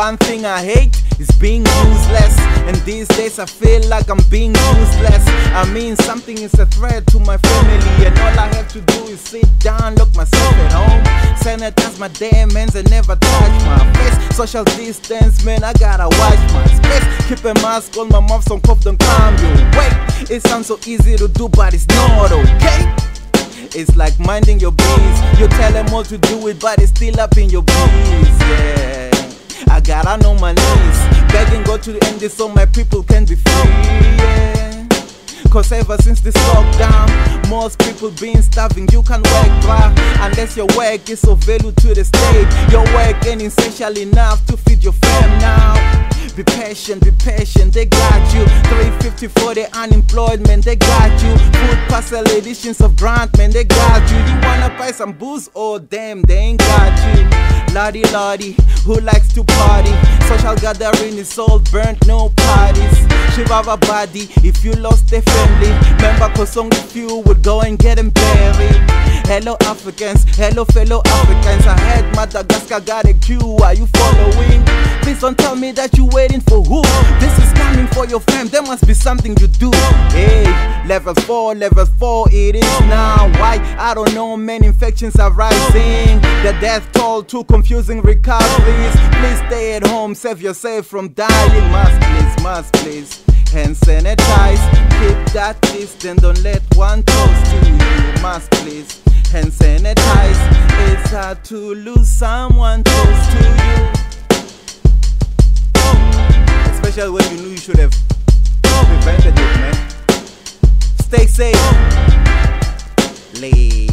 one thing I hate is being useless. And these days I feel like I'm being useless. I mean, something is a threat to my family, and all I have to do is sit down, look myself at home, sanitize my damn hands and never touch my face. Social distance, man, I gotta watch my space. Keep a mask on my mouth so cough don't come your way. It sounds so easy to do, but it's not okay. It's like minding your business. You tell them all to do it, but it's still up in your business. Yeah, I gotta know my knees, begging God to end this so my people can be free. Yeah, cause ever since this lockdown, most people been starving. You can't work, bruh, unless your work is of value to the state. Your work ain't essential enough to feed your fam now. Be patient, they got you. 350 for the unemployed, man, they got you. Food parcel editions of Grant, man, they got you. You wanna buy some booze? Oh damn, they ain't got you. Lottie lottie, who likes to party? Social gathering is all burnt, no parties. Shiva body, if you lost a family member, cause only few would go and get them buried. Hello Africans, hello fellow Africans. I heard Madagascar got a queue, are you following? Please don't tell me that you waiting for who? This is coming for your fam, there must be something you do. Hey, level 4, it is now. Why? I don't know, many infections are rising. The death toll, too confusing recoveries. Please stay at home, save yourself from dying. Mask please, hand sanitize. Keep that distance, don't let one close to you. Mask please, hand sanitize. It's hard to lose someone close to you, especially when you knew you should have prevented it, man. Stay safe. Leave.